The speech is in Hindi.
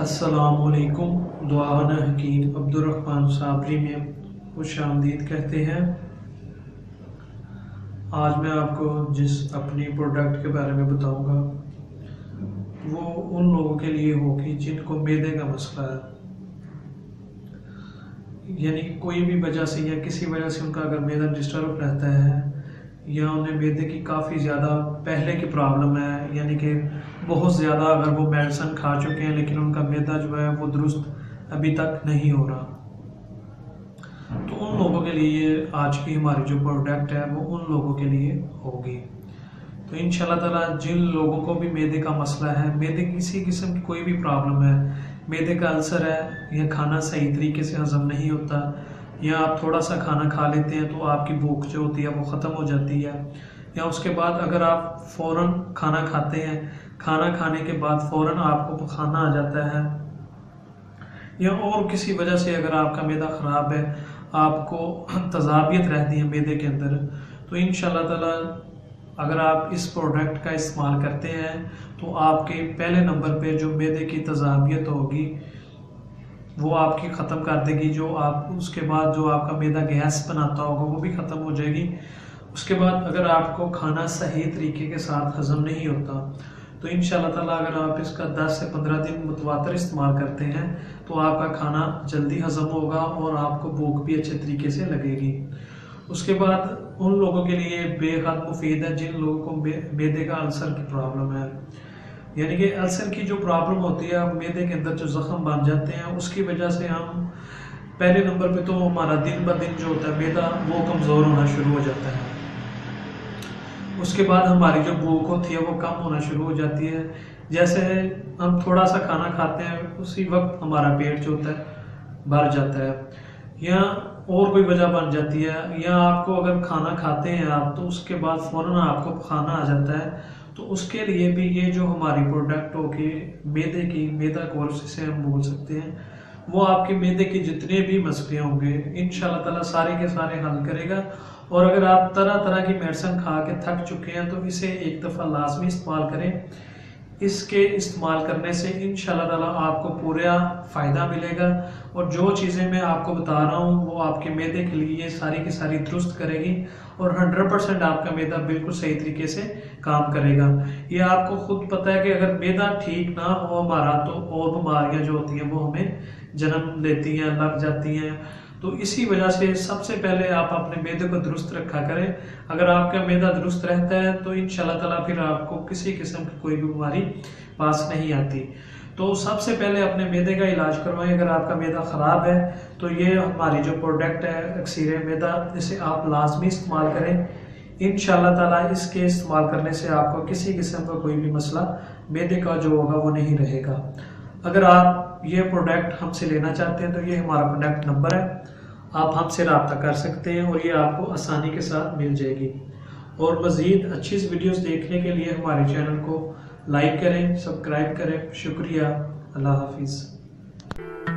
अस्सलामुअलैकुम। दुआना हकीम अब्दुर्रहमान साबरी में खुश आमदीद कहते हैं। आज मैं आपको जिस अपनी प्रोडक्ट के बारे में बताऊंगा वो उन लोगों के लिए होगी जिनको मैदे का मसला है, यानी कोई भी वजह से या किसी वजह से उनका अगर मैदा डिस्टर्ब रहता है या उन्हें मैदे की काफ़ी ज़्यादा पहले की प्रॉब्लम है, यानी कि बहुत ज़्यादा अगर वो मेडिसिन खा चुके हैं लेकिन उनका मैदा जो है वो दुरुस्त अभी तक नहीं हो रहा, तो उन लोगों के लिए आज की हमारी जो प्रोडक्ट है वो उन लोगों के लिए होगी। तो इंशाल्लाह ताला जिन लोगों को भी मैदे का मसला है, मैदे किसी किस्म की कोई भी प्रॉब्लम है, मैदे का अल्सर है या खाना सही तरीके से हजम नहीं होता या आप थोड़ा सा खाना खा लेते हैं तो आपकी भूख जो होती है वो ख़त्म हो जाती है, या उसके बाद अगर आप फ़ौरन खाना खाते हैं, खाना खाने के बाद फ़ौरन आपको पखाना आ जाता है, या और किसी वजह से अगर आपका मैदा ख़राब है, आपको तज़ाबियत रहती है मैदे के अंदर, तो इंशाल्लाह ताला अगर आप इस प्रोडक्ट का इस्तेमाल करते हैं तो आपके पहले नंबर पे जो मैदे की तज़ाबियत होगी वो आपकी ख़त्म कर देगी। जो आप उसके बाद जो आपका मैदा गैस बनाता होगा वो भी ख़त्म हो जाएगी। उसके बाद अगर आपको खाना सही तरीके के साथ हज़म नहीं होता तो इंशाल्लाह ताला अगर आप इसका 10 से 15 दिन मुतवातर इस्तेमाल करते हैं तो आपका खाना जल्दी हज़म होगा और आपको भूख भी अच्छे तरीके से लगेगी। उसके बाद उन लोगों के लिए बेहद मुफीद है जिन लोगों को मैदे का अल्सर की प्रॉब्लम है, यानी कि अल्सर की जो प्रॉब्लम होती है, मैदे के अंदर जो ज़ख्म बन जाते हैं उसकी वजह से हम पहले नंबर पे तो हमारा दिन ब दिन जो होता है मैदा वो कमज़ोर होना शुरू हो जाता है। उसके बाद हमारी जो भूख होती है वो कम होना शुरू हो जाती है। जैसे हम थोड़ा सा खाना खाते हैं उसी वक्त हमारा पेट जो होता है भर जाता है, या और कोई वजह बन जाती है, या आपको अगर खाना खाते हैं आप तो उसके बाद फ़ौरन आपको खाना आ जाता है, तो उसके लिए भी ये जो हमारी प्रोडक्ट होगी मैदे की, मैदा कोर्स जिसे हम बोल सकते हैं, वो आपके मैदे के जितने भी मसले होंगे इंशाल्लाह ताला सारे के सारे हल करेगा। और अगर आप तरह तरह की मेडिसिन खा के थक चुके हैं तो इसे एक दफ़ा लाजमी इस्तेमाल करें। इसके इस्तेमाल करने से इंशाल्लाह ताला आपको पूरा फ़ायदा मिलेगा और जो चीज़ें मैं आपको बता रहा हूँ वो आपके मैदे के लिए सारी की सारी दुरुस्त करेगी और 100% आपका मैदा बिल्कुल सही तरीके से काम करेगा। ये आपको खुद पता है कि अगर मैदा ठीक ना हो हमारा तो और बीमारियाँ जो होती हैं वो हमें जन्म लेती हैं, लग जाती हैं। तो इसी वजह से सबसे पहले आप अपने मैदे को दुरुस्त रखा करें। अगर आपका मैदा दुरुस्त रहता है तो इंशाल्लाह ताला फिर आपको किसी किस्म की कोई भी बीमारी पास नहीं आती। तो सबसे पहले अपने मैदे का इलाज करवाएं। अगर आपका मैदा ख़राब है तो ये हमारी जो प्रोडक्ट है अक्सीर मैदा, इसे आप लाजमी इस्तेमाल करें। इंशाल्लाह ताला इसके इस्तेमाल करने से आपको किसी किस्म का कोई भी मसला मैदे का जो होगा वो नहीं रहेगा। अगर आप ये प्रोडक्ट हमसे लेना चाहते हैं तो ये हमारा प्रोडक्ट नंबर है, आप हमसे रब्ता कर सकते हैं और ये आपको आसानी के साथ मिल जाएगी। और मज़ीद अच्छी वीडियोस देखने के लिए हमारे चैनल को लाइक करें, सब्सक्राइब करें। शुक्रिया। अल्लाह हाफिज़।